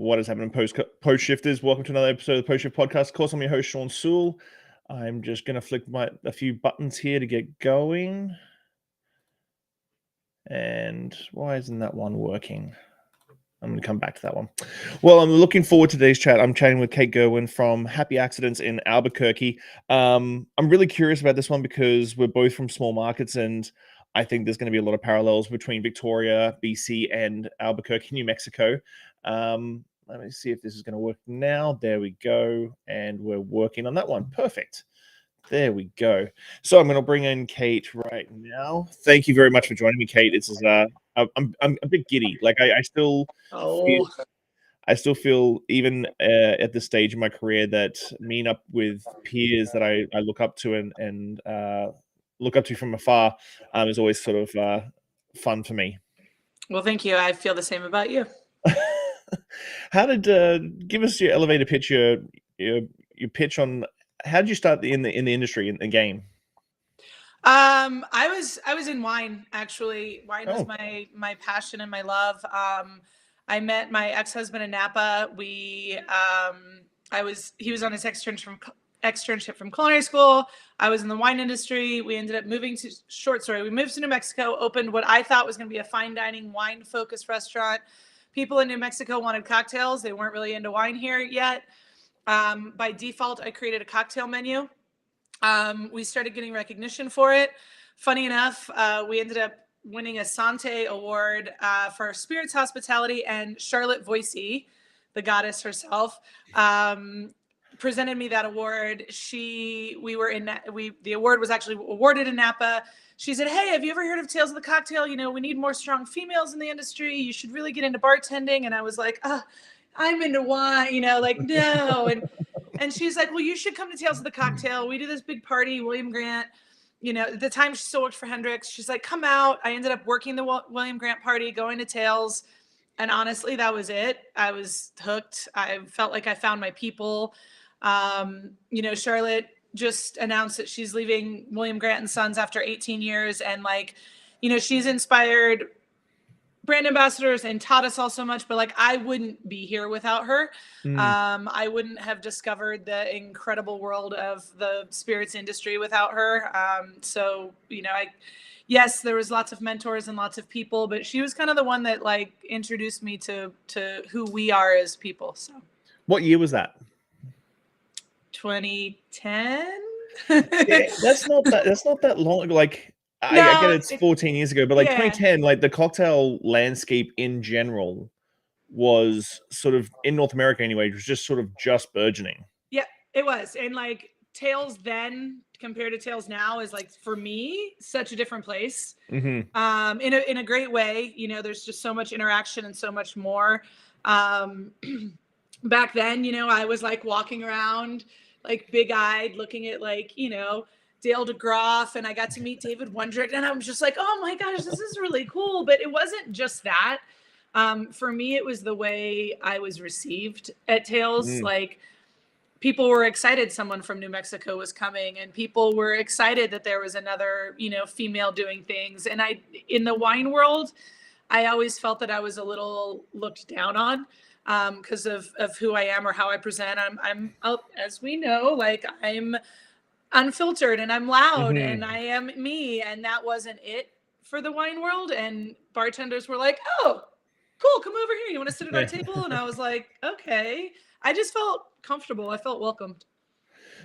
What is happening, post shifters? Welcome to another episode of the Post Shift Podcast. Of course, I'm your host, Shawn Soole. I'm just going to flick a few buttons here to get going. And why isn't that one working? I'm going to come back to that one. Well, I'm looking forward to today's chat. I'm chatting with Kate Gerwin from Happy Accidents in Albuquerque. I'm really curious about this one because we're both from small markets, and I think there's going to be a lot of parallels between Victoria, BC, and Albuquerque, New Mexico. Let me see if this is going to work now. There we go. And we're working on that one. Perfect. There we go. So I'm going to bring in Kate right now. Thank you very much for joining me, Kate. I'm a bit giddy. Like I still feel even at this stage in my career that meeting up with peers that I look up to and look up to from afar is always sort of fun for me. Well, thank you. I feel the same about you. How did give us your elevator pitch, your pitch on how did you start in the industry, in the game? I was in wine, actually. Wine was my passion and my love. I met my ex-husband in Napa. He was on his externship from culinary school. I was in the wine industry. We ended up moving to we moved to New Mexico, opened what I thought was going to be a fine dining wine focused restaurant. People in New Mexico wanted cocktails. They weren't really into wine here yet. By default, I created a cocktail menu. We started getting recognition for it. Funny enough, we ended up winning a Sante Award for spirits hospitality, and Charlotte Voicey, the goddess herself, presented me that award. The award was actually awarded in Napa. She said, "Hey, have you ever heard of Tales of the Cocktail? You know, we need more strong females in the industry. You should really get into bartending." And I was like, I'm into wine, no. And she's like, "Well, you should come to Tales of the Cocktail. We do this big party, William Grant." At the time she still worked for Hendrix. She's like, "Come out." I ended up working the William Grant party, going to Tales. And honestly, that was it. I was hooked. I felt like I found my people. Charlotte just announced that she's leaving William Grant and Sons after 18 years. And she's inspired brand ambassadors and taught us all so much, but I wouldn't be here without her. I wouldn't have discovered the incredible world of the spirits industry without her. Yes, there was lots of mentors and lots of people, but she was kind of the one that introduced me to who we are as people. So what year was that? 2010. Yeah, that's not that long ago. I get it's 14 years ago, but 2010, the cocktail landscape in general was sort of, in North America anyway, it was just burgeoning. Yeah, it was. And Tales then compared to Tales now is for me such a different place. Mm-hmm. In a great way. There's just so much interaction and so much more. Back then, I was walking around big-eyed, looking at Dale DeGroff, and I got to meet David Wondrich, and I was just like, oh my gosh, this is really cool. But it wasn't just that. For me, it was the way I was received at Tales. People were excited someone from New Mexico was coming, and people were excited that there was another, female doing things. And in the wine world, I always felt that I was a little looked down on. Because of who I am or how I present. I'm as we know, I'm unfiltered and I'm loud, mm-hmm. and I am me, and that wasn't it for the wine world. And bartenders were like, "Oh, cool, come over here. You want to sit at our table?" And I was like, "Okay." I just felt comfortable. I felt welcomed.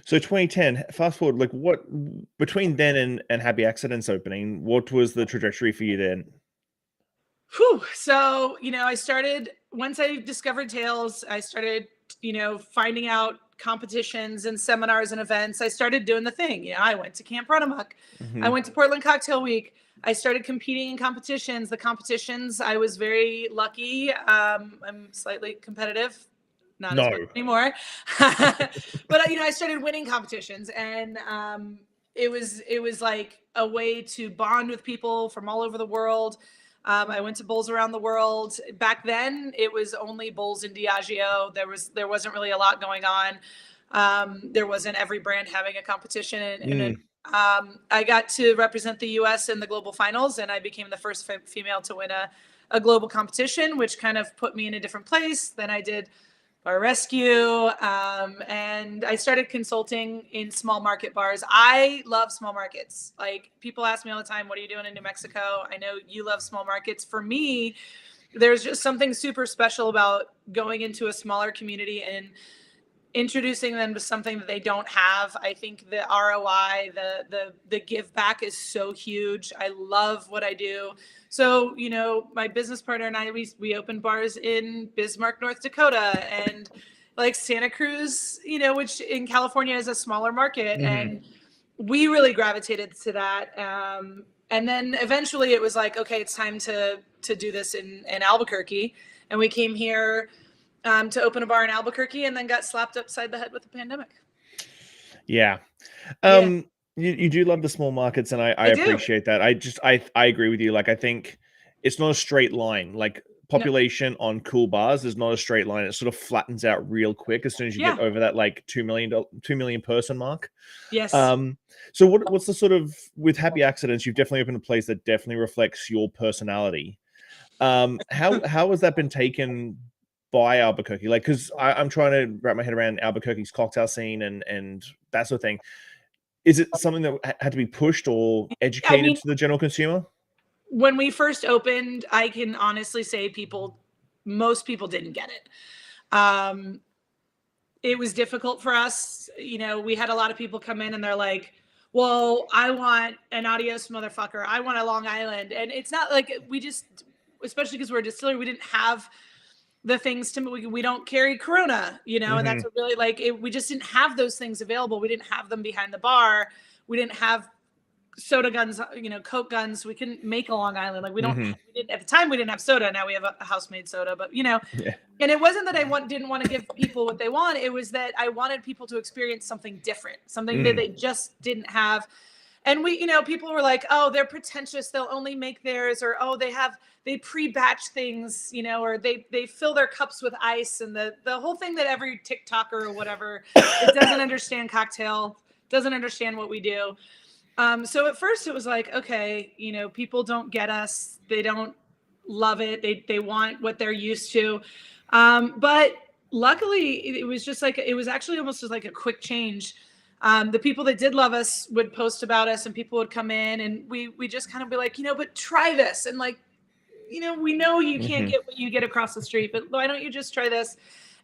So 2010, fast forward, what between then and Happy Accidents opening, what was the trajectory for you then? Whew. So, I started, once I discovered Tales, I started, finding out competitions and seminars and events. I started doing the thing. I went to Camp Runamuck. Mm-hmm. I went to Portland Cocktail Week. I started competing in competitions. The competitions, I was very lucky. I'm slightly competitive. Not as much anymore. But, I started winning competitions, and it was like a way to bond with people from all over the world. I went to bowls around the world. Back then, it was only bowls in Diageo. There wasn't really a lot going on. There wasn't every brand having a competition. And I got to represent the U.S. in the global finals, and I became the first female to win a global competition, which kind of put me in a different place. Then I did bar rescue, and I started consulting in small market bars. I love small markets. Like, people ask me all the time, what are you doing in New Mexico? I know you love small markets. For me, there's just something super special about going into a smaller community and introducing them to something that they don't have. I think the ROI, the give back is so huge. I love what I do. So, you know, my business partner and I, we opened bars in Bismarck, North Dakota, and like Santa Cruz, you know, which in California is a smaller market. And we really gravitated to that. And then eventually it was like, okay, it's time to do this in Albuquerque. And we came here to open a bar in Albuquerque, and then got slapped upside the head with the pandemic. Yeah. You do love the small markets, and I appreciate that. I agree with you. Like, I think it's not a straight line. Like, population on cool bars is not a straight line. It sort of flattens out real quick as soon as you get over that like 2 million person mark. Yes. So what's the sort of, with Happy Accidents, you've definitely opened a place that definitely reflects your personality. How has that been taken by Albuquerque? Like, because I'm trying to wrap my head around Albuquerque's cocktail scene and that sort of thing. Is it something that had to be pushed or educated to the general consumer? When we first opened, I can honestly say most people didn't get it. It was difficult for us. You know, we had a lot of people come in and they're like, well, I want an adios motherfucker. I want a Long Island. And it's not like we just, especially because we're a distillery, we didn't have the things we don't carry Corona, you know, and that's really like, we just didn't have those things available. We didn't have them behind the bar. We didn't have soda guns, you know, Coke guns. We couldn't make a Long Island. Like, we didn't, at the time we didn't have soda. Now we have a house made soda, but you know, and it wasn't that I didn't want to give people what they want. It was that I wanted people to experience something different, something that they just didn't have. And we, you know, people were like, oh, they're pretentious. They'll only make theirs, or, oh, they pre-batch things, you know, or they fill their cups with ice, and the whole thing that every TikToker or whatever that doesn't understand cocktail, doesn't understand what we do. So at first it was like, okay, you know, people don't get us. They don't love it. They want what they're used to. But luckily it was just like, it was actually almost just like a quick change. The people that did love us would post about us, and people would come in, and we just kind of be like, you know, but try this. And like, you know, we know you can't get what you get across the street, but why don't you just try this?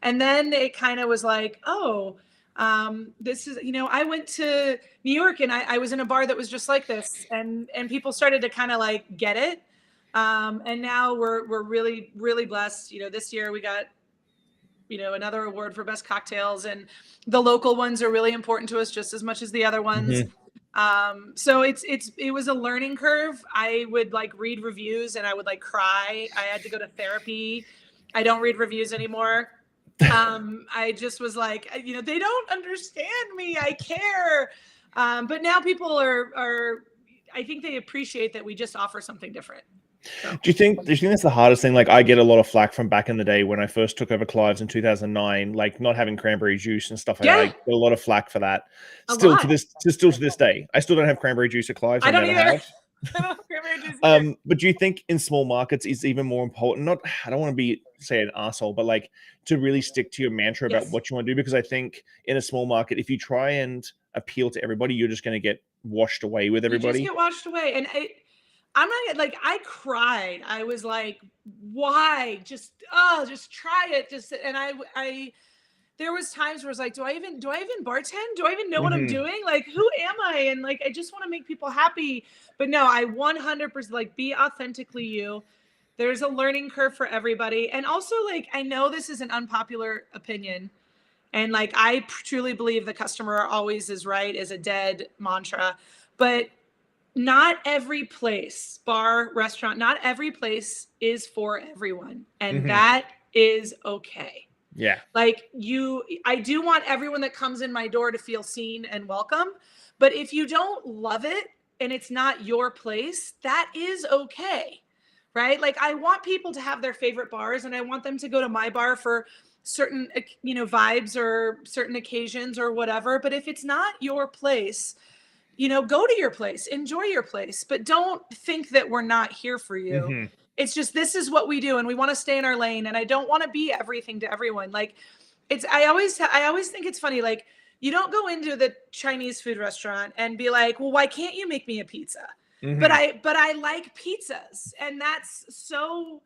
And then it kind of was like, oh, this is, you know, I went to New York, and I was in a bar that was just like this, and people started to kind of like get it. And now we're really, really blessed. You know, this year we got, you know, another award for best cocktails, and the local ones are really important to us just as much as the other ones. So it was a learning curve. I would like read reviews and I would like cry. I had to go to therapy. I don't read reviews anymore. I just was like, you know, they don't understand me. I care. But now people are, I think they appreciate that we just offer something different. So. Do you think that's the hardest thing? Like, I get a lot of flack from back in the day when I first took over Clive's in 2009, like not having cranberry juice and stuff like that. I get a lot of flack for that. Still to this day, I still don't have cranberry juice at Clive's. I don't either. I don't have cranberry juice either. But do you think in small markets is even more important? Not, I don't want to say an asshole, but like to really stick to your mantra about what you want to do, because I think in a small market, if you try and appeal to everybody, you're just going to get washed away with everybody. You just get washed away, and I'm not like, I cried. I was like, why? Just try it. And I there was times where I was like, do I even bartend? Do I even know what I'm doing? Like, who am I? And like, I just want to make people happy. But no, I 100% like, be authentically you. There's a learning curve for everybody. And also, like, I know this is an unpopular opinion, and like, I truly believe the customer always is right is a dead mantra, but not every place, bar, restaurant, not every place is for everyone. And that is okay. Yeah. Like, I do want everyone that comes in my door to feel seen and welcome. But if you don't love it and it's not your place, that is okay. Right? Like, I want people to have their favorite bars, and I want them to go to my bar for certain, you know, vibes or certain occasions or whatever. But if it's not your place, you know, go to your place, enjoy your place, but don't think that we're not here for you. It's just, this is what we do, and we want to stay in our lane. And I don't want to be everything to everyone. Like, I always think it's funny. Like, you don't go into the Chinese food restaurant and be like, well, why can't you make me a pizza? But I like pizzas, and that's so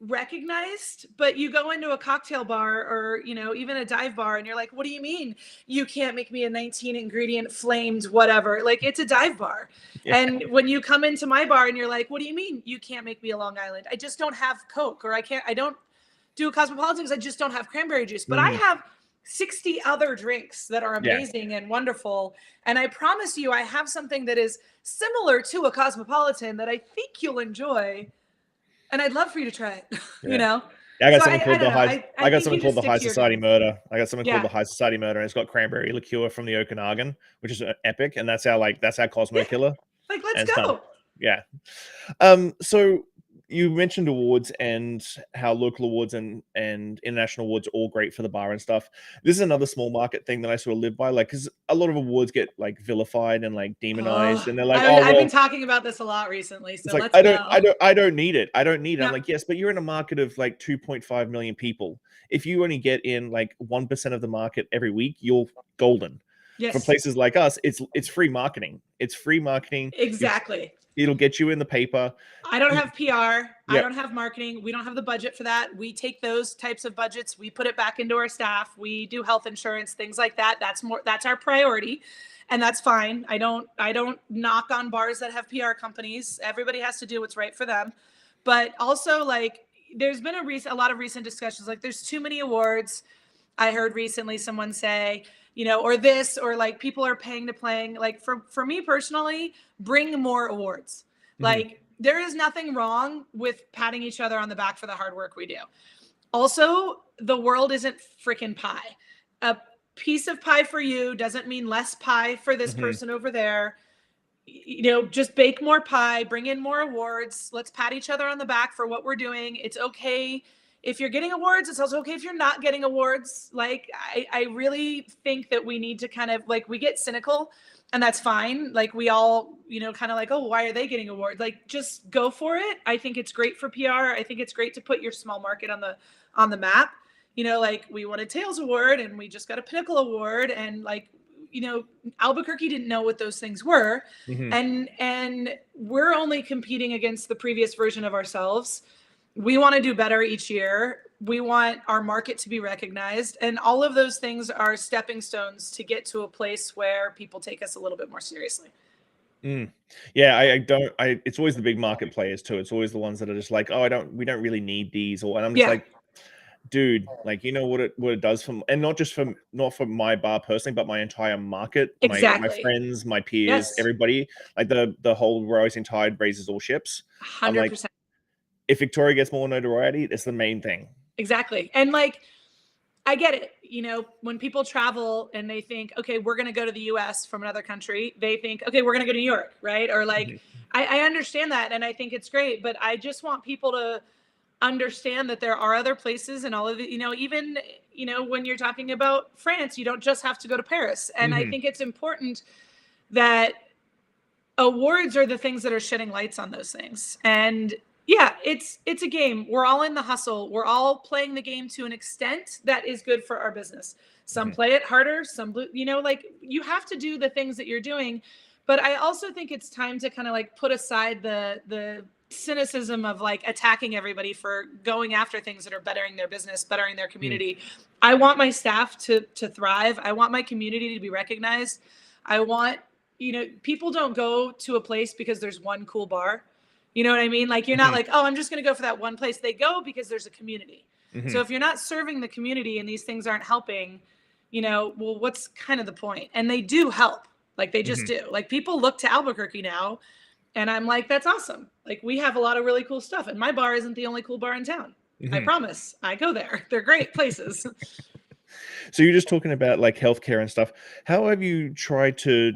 recognized. But you go into a cocktail bar, or even a dive bar, and you're like, what do you mean you can't make me a 19 ingredient flamed whatever? Like, it's a dive bar. Yeah. And when you come into my bar and you're like, what do you mean you can't make me a Long Island? I just don't have Coke, or I don't do a cosmopolitan because I just don't have cranberry juice. But I have 60 other drinks that are amazing and wonderful. And I promise you, I have something that is similar to a cosmopolitan that I think you'll enjoy. And I'd love for you to try it, Yeah, I got something called the High. I got something called the High your Society guns. Murder. I got something called the High Society Murder, and it's got cranberry liqueur from the Okanagan, which is epic, and that's our Cosmo Killer. Like, And let's it's done. go. Yeah. So you mentioned awards and how local awards and international awards are all great for the bar and stuff. This is another small market thing that I sort of live by, like, because a lot of awards get like vilified and like demonized, and they're like, I've been talking about this a lot recently, so it's like, let's go. I don't need it. I don't need it. No. I'm like, yes, but you're in a market of like 2.5 million people. If you only get in like 1% of the market every week, you're golden. Yes. For places like us, it's free marketing. It's free marketing. Exactly. It'll get you in the paper. I don't have PR. I don't have marketing. We don't have the budget for that. We take those types of budgets, we put it back into our staff. We do health insurance, things like that. That's our priority. And that's fine. I don't knock on bars that have PR companies. Everybody has to do what's right for them. But also, like, there's been a lot of recent discussions. Like, there's too many awards. I heard recently someone say, or this, or like, people are paying to play. Like, for me personally, bring more awards. Like, there is nothing wrong with patting each other on the back for the hard work we do. Also, the world isn't freaking pie. A piece of pie for you doesn't mean less pie for this person over there. Just bake more pie, bring in more awards. Let's pat each other on the back for what we're doing. It's okay if you're getting awards. It's also okay if you're not getting awards. Like, I really think that we need to kind of, like, we get cynical, and that's fine. Like, we all, kind of like, oh, why are they getting awards? Like, just go for it. I think it's great for PR. I think it's great to put your small market on the map. Like, we won a Tails Award, and we just got a Pinnacle Award, and like, Albuquerque didn't know what those things were. And we're only competing against the previous version of ourselves. We want to do better each year. We want our market to be recognized. And all of those things are stepping stones to get to a place where people take us a little bit more seriously. Yeah, it's always the big market players too. It's always the ones that are just like, oh, we don't really need these. And I'm just like, dude, like, what it does and not for my bar personally, but my entire market, exactly. my friends, my peers, everybody, like the whole rising tide raises all ships. 100%. I'm like, if Victoria gets more notoriety, it's the main thing. Exactly. And like, I get it. When people travel and they think, okay, we're going to go to the US from another country, they think, okay, we're going to go to New York. Right. Or like, I understand that. And I think it's great, but I just want people to understand that there are other places, and all of it, even, when you're talking about France, you don't just have to go to Paris. And I think it's important that awards are the things that are shedding lights on those things. And yeah, it's a game. We're all in the hustle. We're all playing the game to an extent that is good for our business. Some play it harder, some like, you have to do the things that you're doing. But I also think it's time to kind of like put aside the cynicism of like attacking everybody for going after things that are bettering their business, bettering their community. I want my staff to thrive. I want my community to be recognized. I want, people don't go to a place because there's one cool bar. You know what I mean? Like, you're not like, oh, I'm just going to go for that one place. They go because there's a community. So if you're not serving the community and these things aren't helping, well, what's kind of the point? And they do help. Like, they just do. Like, people look to Albuquerque now, and I'm like, that's awesome. Like, we have a lot of really cool stuff, and my bar isn't the only cool bar in town. I promise. I go there. They're great places. So you're just talking about like healthcare and stuff. How have you tried to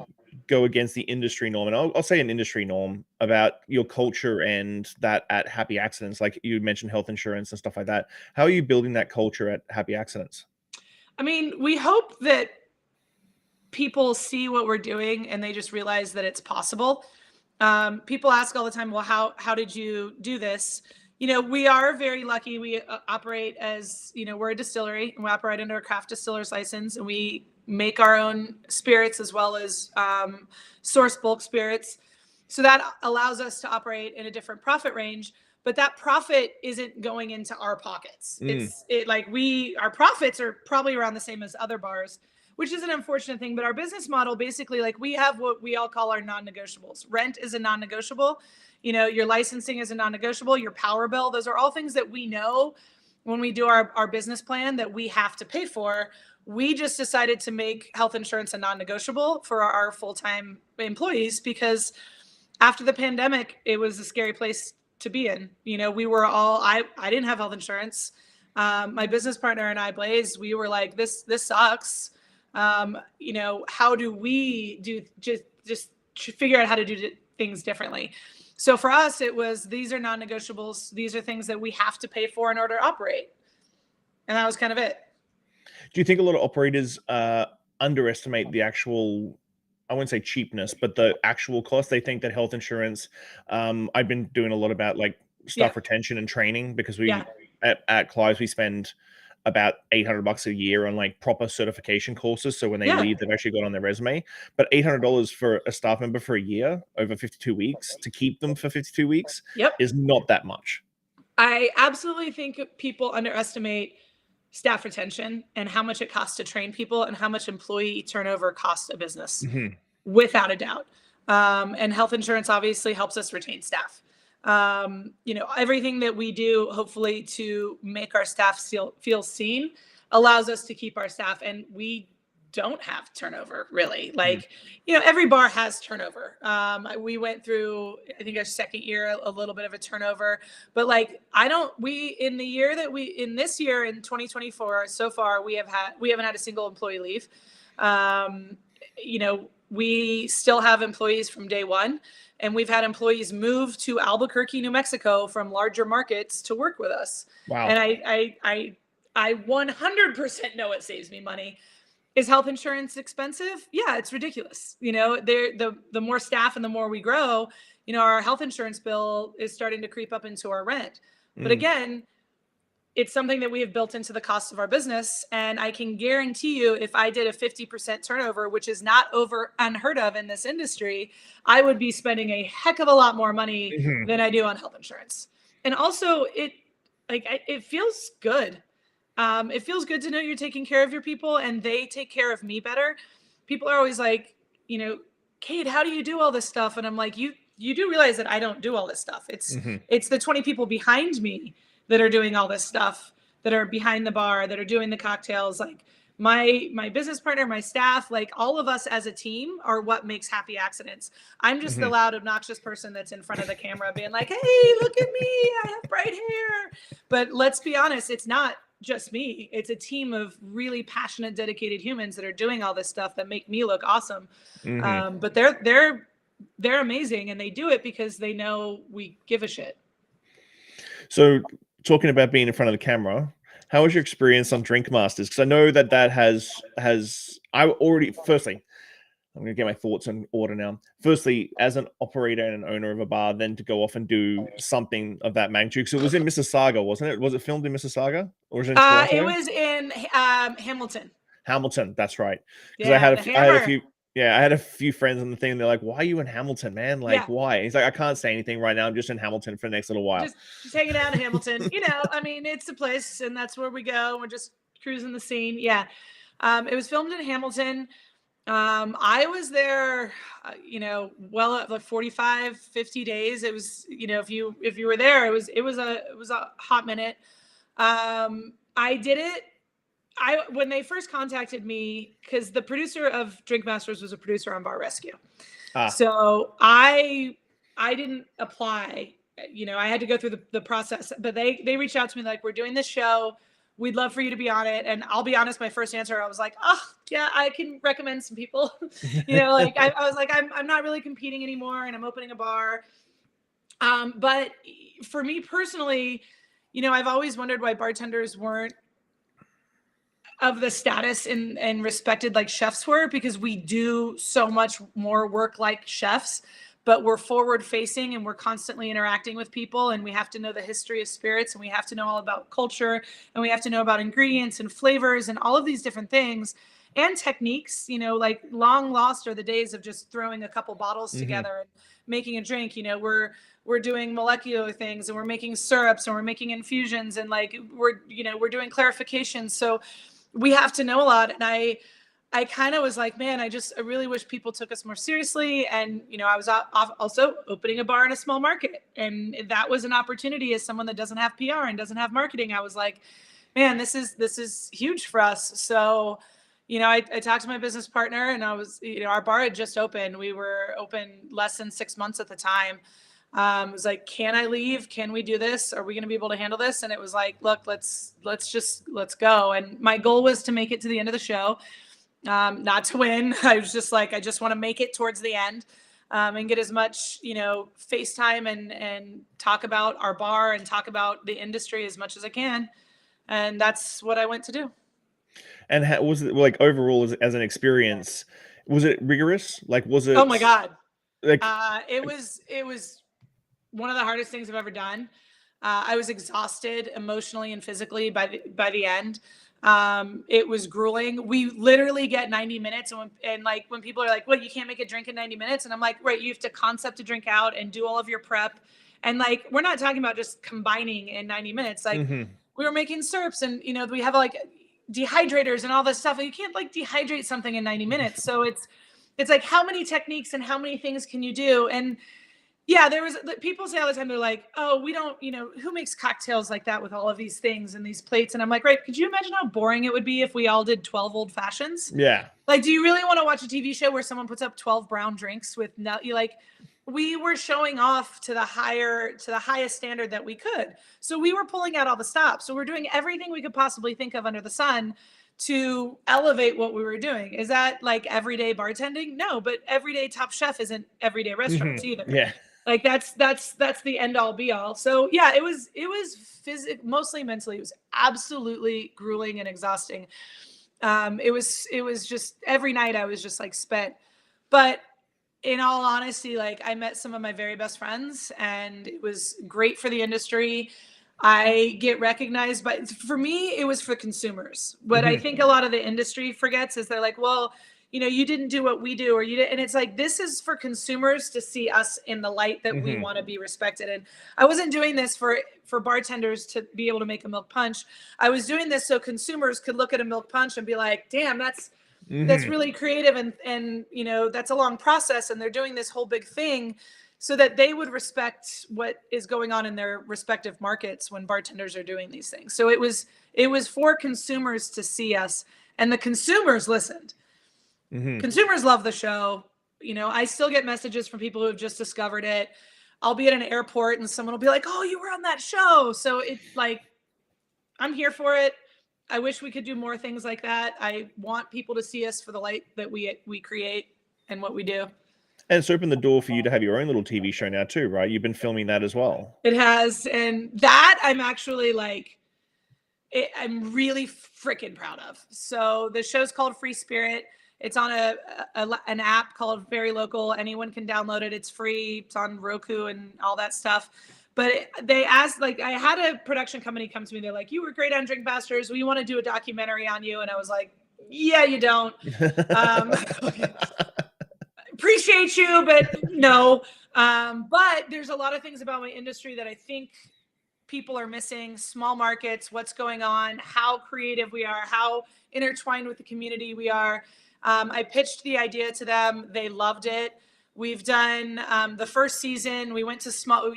go against the industry norm? And I'll say an industry norm about your culture and that at Happy Accidents. Like, you mentioned health insurance and stuff like that. How are you building that culture at Happy Accidents? I mean, we hope that people see what we're doing and they just realize that it's possible. People ask all the time, well, how did you do this? We are very lucky. We operate as, we're a distillery, and we operate under a craft distiller's license, and we make our own spirits as well as source bulk spirits. So that allows us to operate in a different profit range, but that profit isn't going into our pockets. Our profits are probably around the same as other bars, which is an unfortunate thing. But our business model, basically, we have what we all call our non-negotiables. Rent is a non-negotiable. Your licensing is a non-negotiable. Your power bill, those are all things that we know when we do our business plan that we have to pay for. We just decided to make health insurance a non-negotiable for our full-time employees, because after the pandemic, it was a scary place to be in. We were all, I didn't have health insurance. My business partner and I, Blaze, we were like, this sucks. How do we just figure out how to do things differently? So for us, it was, these are non-negotiables. These are things that we have to pay for in order to operate. And that was kind of it. Do you think a lot of operators underestimate the actual, I wouldn't say cheapness, but the actual cost? They think that health insurance, I've been doing a lot about staff retention and training, because we at Clive's, we spend about $800 a year on proper certification courses. So when they leave, they've actually got on their resume. But $800 for a staff member for a year over 52 weeks to keep them for 52 weeks is not that much. I absolutely think people underestimate staff retention and how much it costs to train people and how much employee turnover costs a business, without a doubt. And health insurance obviously helps us retain staff. Everything that we do, hopefully, to make our staff feel seen, allows us to keep our staff. And we don't have turnover, really. Every bar has turnover. We went through, I think, our second year, a little bit of a turnover, but in this year in 2024, so far, we haven't had a single employee leave. We still have employees from day one, and we've had employees move to Albuquerque, New Mexico from larger markets to work with us. Wow. And I 100% know it saves me money. Is health insurance expensive? Yeah, it's ridiculous. The more staff and the more we grow, our health insurance bill is starting to creep up into our rent. But again, it's something that we have built into the cost of our business. And I can guarantee you, if I did a 50% turnover, which is not unheard of in this industry, I would be spending a heck of a lot more money than I do on health insurance. And also, it feels good. It feels good to know you're taking care of your people and they take care of me better. People are always like, Kate, how do you do all this stuff? And I'm like, you do realize that I don't do all this stuff. It's the 20 people behind me that are doing all this stuff, that are behind the bar, that are doing the cocktails. My business partner, my staff, all of us as a team are what makes Happy Accidents. I'm just the loud, obnoxious person that's in front of the camera being like, hey, look at me, I have bright hair. But let's be honest, it's not just me. It's a team of really passionate, dedicated humans that are doing all this stuff that make me look awesome. But they're amazing, and they do it because they know we give a shit. So talking about being in front of the camera, how was your experience on Drink Masters? Because I know that has firstly, I'm going to get my thoughts in order now. Firstly, as an operator and an owner of a bar, then to go off and do something of that magnitude. So it was in Mississauga, wasn't it? Was it filmed in Mississauga, or was it in Toronto? It was in Hamilton. Hamilton, that's right. Because Yeah, I had a few friends on the thing. And they're like, "Why are you in Hamilton, man? Why?" And he's like, "I can't say anything right now. I'm just in Hamilton for the next little while. Just hanging out in Hamilton. It's a place, and that's where we go. We're just cruising the scene. Yeah, it was filmed in Hamilton. I was there, 45, 50 days. It was, if you were there, it was a hot minute. I did it. When they first contacted me, because the producer of Drink Masters was a producer on Bar Rescue. So I didn't apply, I had to go through the process, but they reached out to me like, we're doing this show. We'd love for you to be on it. And I'll be honest, my first answer, I was like, oh yeah, I can recommend some people. I was like, I'm not really competing anymore, and I'm opening a bar. But for me personally, I've always wondered why bartenders weren't of the status and respected like chefs were, because we do so much more work like chefs. but we're forward facing and we're constantly interacting with people, and we have to know the history of spirits, and we have to know all about culture, and we have to know about ingredients and flavors and all of these different things and techniques. Like long lost are the days of just throwing a couple bottles together and making a drink. We're doing molecular things, and we're making syrups, and we're making infusions, and like we're doing clarifications. So we have to know a lot. And I kind of was like, man, I really wish people took us more seriously. And, I was also opening a bar in a small market. And that was an opportunity as someone that doesn't have PR and doesn't have marketing. I was like, man, this is huge for us. So, I talked to my business partner, and I was, our bar had just opened. We were open less than 6 months at the time. It was like, can I leave? Can we do this? Are we going to be able to handle this? And it was like, look, let's go. And my goal was to make it to the end of the show. Not to win. I was just like, I just want to make it towards the end, and get as much, FaceTime and talk about our bar and talk about the industry as much as I can. And that's what I went to do. And how was it, like, overall as an experience? Was it rigorous? Like, was it? Oh my God. Like, it was one of the hardest things I've ever done. I was exhausted emotionally and physically by the end. It was grueling. We literally get 90 minutes. And when people are like, well, you can't make a drink in 90 minutes. And I'm like, right, you have to concept a drink out and do all of your prep. And like, we're not talking about just combining in 90 minutes. Like we were making syrups, and, we have like dehydrators and all this stuff. And you can't like dehydrate something in 90 minutes. So it's like, how many techniques and how many things can you do? And yeah, people say all the time, they're like, oh, we don't, who makes cocktails like that with all of these things and these plates? And I'm like, right, could you imagine how boring it would be if we all did 12 old fashions? Yeah. Like, do you really want to watch a TV show where someone puts up 12 brown drinks with we were showing off to the highest standard that we could. So we were pulling out all the stops. So we're doing everything we could possibly think of under the sun to elevate what we were doing. Is that like everyday bartending? No, but everyday Top Chef isn't everyday restaurants either. Yeah. Like that's the end all be all. So yeah, it was mostly mentally. It was absolutely grueling and exhausting. It was just every night I was just like spent. But in all honesty, like I met some of my very best friends, and it was great for the industry. I get recognized, but for me, it was for consumers. What I think a lot of the industry forgets is they're like, well, you didn't do what we do, or you did. And it's like, this is for consumers to see us in the light that we want to be respected. And I wasn't doing this for bartenders to be able to make a milk punch. I was doing this so consumers could look at a milk punch and be like, damn, that's really creative. And, that's a long process. And they're doing this whole big thing so that they would respect what is going on in their respective markets when bartenders are doing these things. So it was for consumers to see us, and the consumers listened. Consumers love the show. I still get messages from people who have just discovered it. I'll be at an airport and someone will be like, oh, you were on that show. So it's like, I'm here for it. I wish we could do more things like that. I want people to see us for the light that we create and what we do. And it's opened the door for you to have your own little TV show now too, right? You've been filming that as well. It has. And that I'm actually I'm really freaking proud of. So the show's called Free Spirit. It's on an app called Very Local. Anyone can download it. It's free. It's on Roku and all that stuff. But they asked, I had a production company come to me. They're like, you were great on Drink Masters. We want to do a documentary on you. And I was like, yeah, you don't. Appreciate you, but no. But there's a lot of things about my industry that I think people are missing. Small markets, what's going on, how creative we are, how intertwined with the community we are. I pitched the idea to them. They loved it. We've done the first season. We went to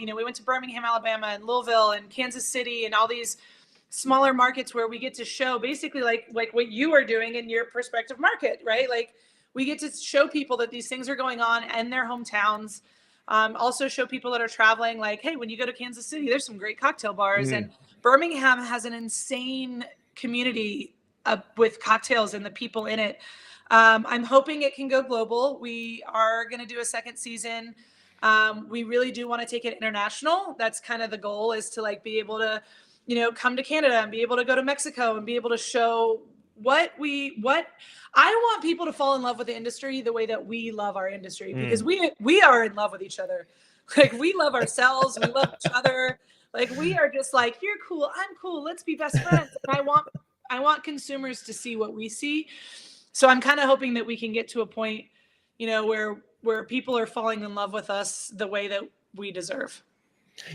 we went to Birmingham, Alabama, and Louisville, and Kansas City, and all these smaller markets where we get to show basically like what you are doing in your prospective market, right? Like we get to show people that these things are going on in their hometowns. Also show people that are traveling, like, hey, when you go to Kansas City, there's some great cocktail bars, and Birmingham has an insane community with cocktails and the people in it. I'm hoping it can go global. We are going to do a second season. We really do want to take it international. That's kind of the goal, is to be able to, come to Canada and be able to go to Mexico and be able to show what I want people to fall in love with the industry the way that we love our industry, because we are in love with each other. Like, we love ourselves, we love each other. Like, we are just like, you're cool, I'm cool, let's be best friends. And I want consumers to see what we see. So I'm kind of hoping that we can get to a point, where people are falling in love with us the way that we deserve.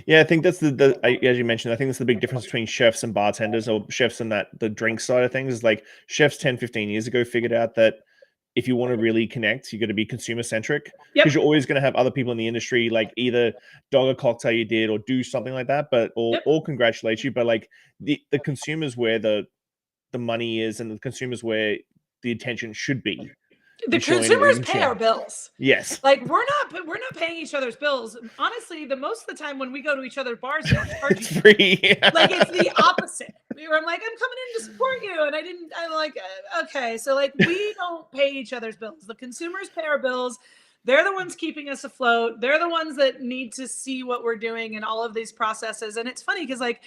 Yeah, I think that's as you mentioned, I think that's the big difference between chefs and bartenders, or chefs and the drink side of things. Is like chefs 10, 15 years ago figured out that if you want to really connect, you got to be consumer centric, because you're always going to have other people in the industry like either dog a cocktail you did or do something like that, but or congratulate you. But like the consumers where the money is, and the consumers where the attention should be. The consumers pay our bills. Yes. Like, we're not paying each other's bills. Honestly, the most of the time when we go to each other's bars, they don't charge you. Free. Like, it's the opposite. Where I'm like, I'm coming in to support you, and I'm like, okay. So like, we don't pay each other's bills. The consumers pay our bills. They're the ones keeping us afloat. They're the ones that need to see what we're doing in all of these processes. And it's funny because like,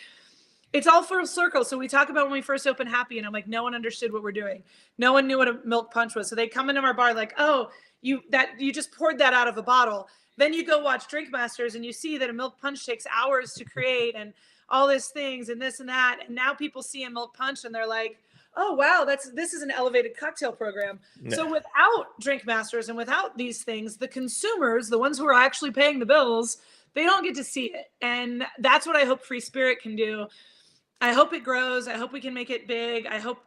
it's all full circle. So we talk about when we first opened Happy, and I'm like, no one understood what we're doing. No one knew what a milk punch was. So they come into our bar like, oh, you just poured that out of a bottle. Then you go watch Drink Masters and you see that a milk punch takes hours to create and all these things and this and that. And now people see a milk punch and they're like, oh, wow, this is an elevated cocktail program. Yeah. So without Drink Masters and without these things, the consumers, the ones who are actually paying the bills, they don't get to see it. And that's what I hope Free Spirit can do. I hope it grows. I hope we can make it big. I hope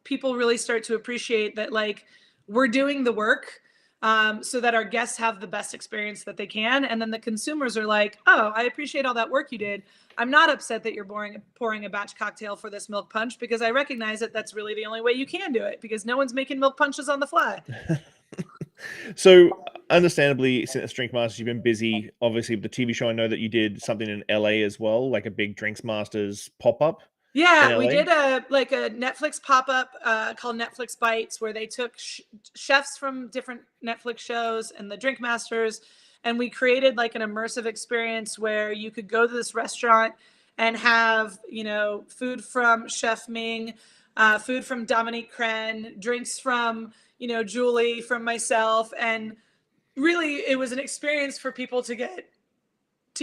people really start to appreciate that, like, we're doing the work so that our guests have the best experience that they can. And then the consumers are like, oh, I appreciate all that work you did. I'm not upset that you're pouring a batch cocktail for this milk punch, because I recognize that that's really the only way you can do it, because no one's making milk punches on the fly. So, understandably, since Drink Masters, you've been busy. Obviously, with the TV show, I know that you did something in LA as well, like a big Drinks Masters pop-up. Yeah, we did a Netflix pop-up called Netflix Bites, where they took chefs from different Netflix shows and the Drink Masters, and we created like an immersive experience where you could go to this restaurant and have, food from Chef Ming, food from Dominique Crenn, drinks from, Julie, from myself. And really, it was an experience for people to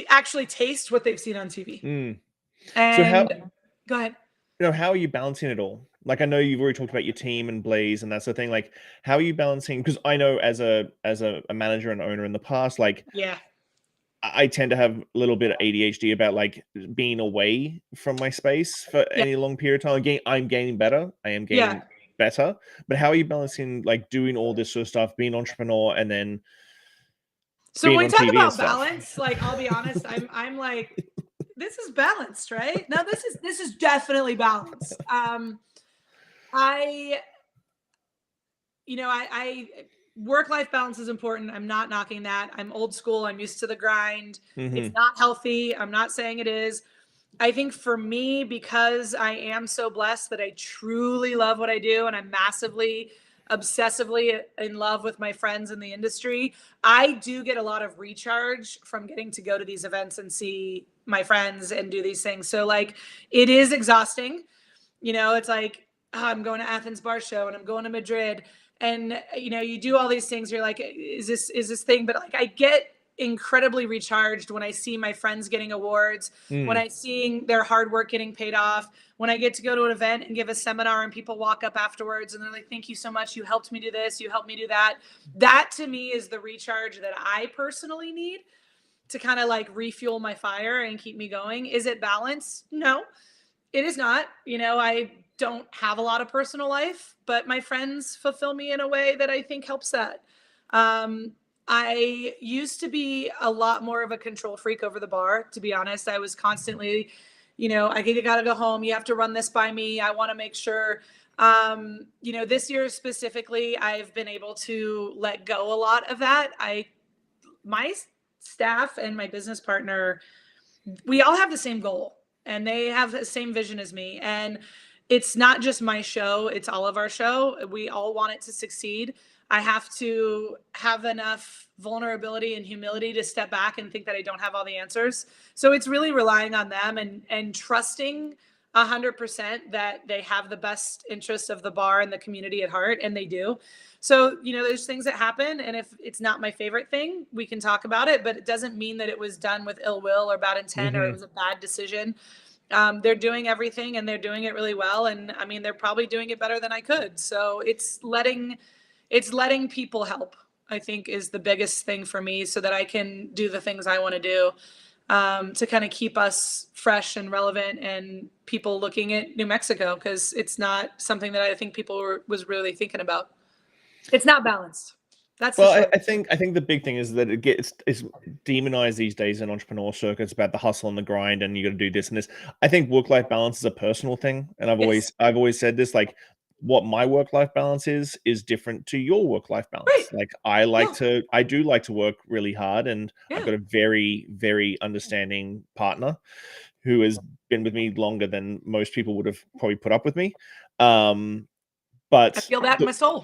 actually taste what they've seen on TV. And so go ahead. How are you balancing it all? Like, I know you've already talked about your team and Blaze and that sort of thing. Like, how are you balancing? Because I know as a manager and owner in the past, like, yeah, I tend to have a little bit of ADHD about like being away from my space for any long period of time. I'm gaining better. I am gaining better. But how are you balancing like doing all this sort of stuff, being an entrepreneur, and then so when we talk about balance, like, I'll be honest, I'm like, this is balanced, right? No, this is definitely balanced. I work-life balance is important. I'm not knocking that. I'm old school. I'm used to the grind. It's not healthy. I'm not saying it is. I think for me, because I am so blessed that I truly love what I do, and I'm massively, obsessively in love with my friends in the industry, I do get a lot of recharge from getting to go to these events and see my friends and do these things. So like, it is exhausting. It's like, I'm going to Athens Bar Show and I'm going to Madrid, and you do all these things. You're like, is this thing? But like, I get incredibly recharged when I see my friends getting awards, when I see their hard work getting paid off, when I get to go to an event and give a seminar and people walk up afterwards and they're like, thank you so much. You helped me do this. You helped me do that. That to me is the recharge that I personally need to kind of like refuel my fire and keep me going. Is it balance? No, it is not. I don't have a lot of personal life, but my friends fulfill me in a way that I think helps that. I used to be a lot more of a control freak over the bar, to be honest. I was constantly, I gotta go home. You have to run this by me. I want to make sure, this year specifically, I've been able to let go a lot of that. My staff and my business partner, we all have the same goal and they have the same vision as me. And it's not just my show, it's all of our show. We all want it to succeed. I have to have enough vulnerability and humility to step back and think that I don't have all the answers. So it's really relying on them and trusting 100% that they have the best interest of the bar and the community at heart, and they do. So, there's things that happen, and if it's not my favorite thing, we can talk about it, but it doesn't mean that it was done with ill will or bad intent or it was a bad decision. They're doing everything and they're doing it really well. And I mean, they're probably doing it better than I could. So it's letting people help, I think, is the biggest thing for me, so that I can do the things I want to do, to kind of keep us fresh and relevant and people looking at New Mexico, because it's not something that I think people was really thinking about. It's not balanced. That's Well, for sure. I think the big thing is that it's demonized these days in entrepreneur circuits about the hustle and the grind, and you got to do this and this. I think work-life balance is a personal thing, and Yes. I've always said this, like, what my work-life balance is different to your work-life Right. balance. Like, Yeah. I do like to work really hard, and I've Yeah. got a very, very understanding partner who has been with me longer than most people would have probably put up with me. I But feel that in my soul.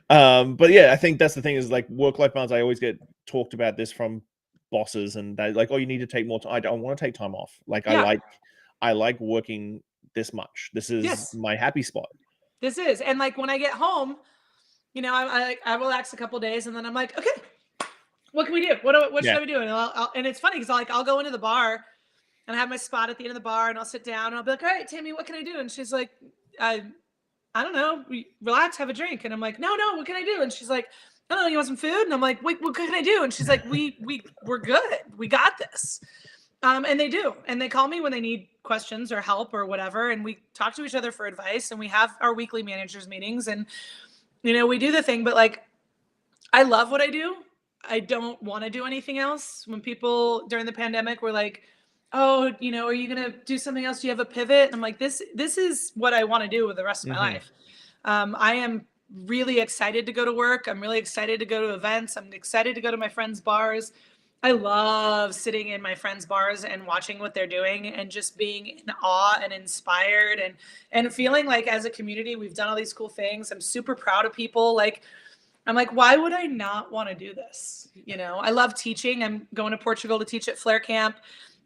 but yeah, I think that's the thing is, like, work-life balance. I always get talked about this from bosses, and they like, oh, you need to take more time. I don't want to take time off. Like, Yeah. I like working this much. This is Yes. my happy spot. This is. And like when I get home, I relax a couple days, and then I'm like, okay, what can we do? What should Yeah. I be doing? And it's funny because I'll go into the bar and I have my spot at the end of the bar, and I'll sit down and I'll be like, all right, Tammy, what can I do? And she's like, I don't know, relax, have a drink. And I'm like, no, what can I do? And she's like, I don't know, you want some food? And I'm like, wait, what can I do? And she's like, we're good. We got this. And they do. And they call me when they need questions or help or whatever. And we talk to each other for advice, and we have our weekly managers meetings, and, we do the thing, but like, I love what I do. I don't want to do anything else. When people during the pandemic were like, oh, are you going to do something else? Do you have a pivot? And I'm like, this is what I want to do with the rest of my life. I am really excited to go to work. I'm really excited to go to events. I'm excited to go to my friends' bars. I love sitting in my friends' bars and watching what they're doing and just being in awe and inspired, and feeling like as a community, we've done all these cool things. I'm super proud of people. Like, I'm like, why would I not want to do this? I love teaching. I'm going to Portugal to teach at Flair Camp.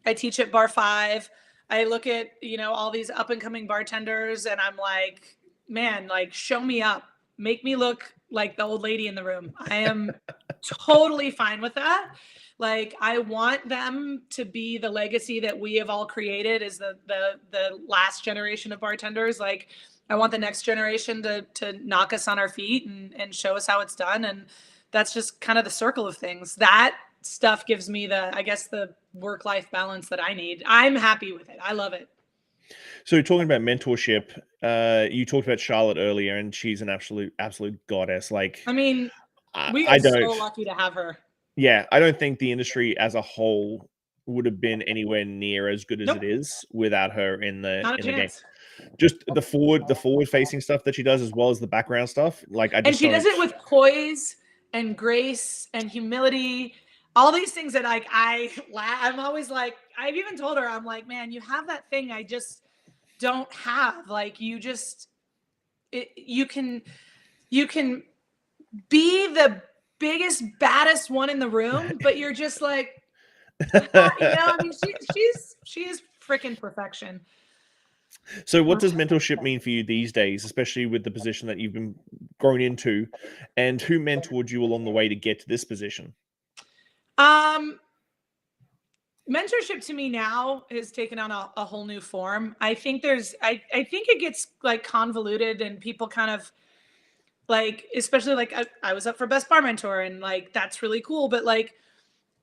I teach at Bar 5. I look at, all these up and coming bartenders, and I'm like, man, like, show me up. Make me look like the old lady in the room. I am totally fine with that. Like, I want them to be the legacy that we have all created as the last generation of bartenders. Like, I want the next generation to knock us on our feet and show us how it's done. And that's just kind of the circle of things. That stuff gives me the work-life balance that I need. I'm happy with it. I love it. So talking about mentorship, you talked about Charlotte earlier, and she's an absolute goddess. Like, I mean, we I are so don't. lucky to have her. Yeah, I don't think the industry as a whole would have been anywhere near as good as Nope. it is without her in the game. Chance. Just the forward facing stuff that she does, as well as the background stuff. Like, I just And she don't. does it with poise and grace and humility. All these things that I'm always like, I've even told her, I'm like, man, you have that thing I just don't have. Like, you can be the biggest, baddest one in the room, but you're just like, I mean, she is freaking perfection. So what does mentorship mean for you these days, especially with the position that you've been grown into, and who mentored you along the way to get to this position? Mentorship to me now has taken on a whole new form. I think I think it gets like convoluted, and people kind of like, especially like I was up for best bar mentor, and like, that's really cool. But like,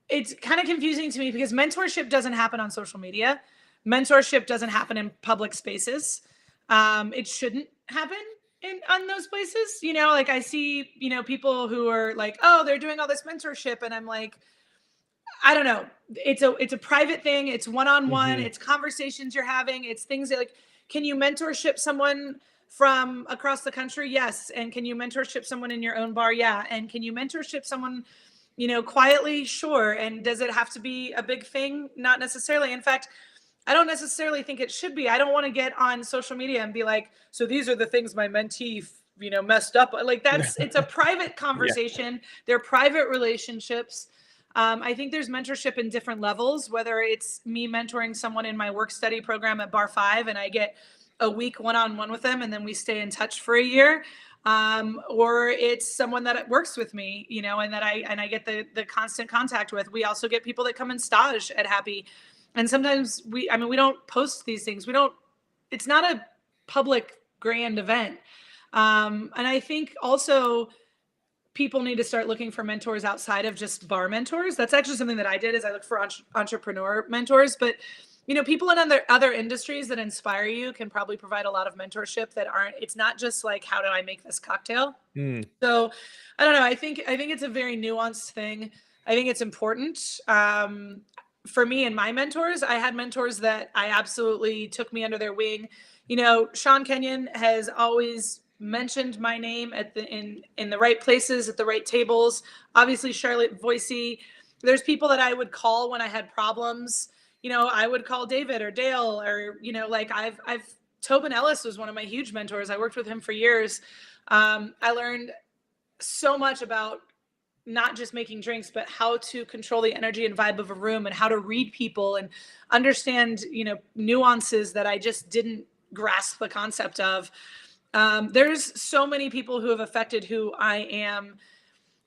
it's kind of confusing to me because mentorship doesn't happen on social media. Mentorship doesn't happen in public spaces. It shouldn't happen on those places. Like, I see, people who are like, oh, they're doing all this mentorship. And I'm like, I don't know. It's a private thing. It's one-on-one. It's conversations you're having. It's things that, like, can you mentorship someone from across the country? Yes. And can you mentorship someone in your own bar? Yeah. And can you mentorship someone, quietly? Sure. And does it have to be a big thing? Not necessarily. In fact, I don't necessarily think it should be. I don't want to get on social media and be like, so these are the things my mentee, messed up. Like, it's a private conversation. They're private relationships. I think there's mentorship in different levels, whether it's me mentoring someone in my work study program at Bar 5 and I get a week one-on-one with them and then we stay in touch for a year. Or it's someone that works with me, you know, and that I get the constant contact with. We also get people that come and stage at Happy. And sometimes we don't post these things. It's not a public grand event. And I think also people need to start looking for mentors outside of just bar mentors. That's actually something that I did, is I looked for entrepreneur mentors. But you know, people in other industries that inspire you can probably provide a lot of mentorship that it's not just like, how do I make this cocktail? So I don't know. I think it's a very nuanced thing. I think it's important. For me and my mentors, I had mentors that I absolutely took me under their wing. You know, Shawn Kenyon has always mentioned my name in the right places, at the right tables. Obviously, Charlotte Voicey. There's people that I would call when I had problems. You know, I would call David or Dale, or, you know, like Tobin Ellis was one of my huge mentors. I worked with him for years. I learned so much about not just making drinks, but how to control the energy and vibe of a room and how to read people and understand, you know, nuances that I just didn't grasp the concept of. There's so many people who have affected who I am.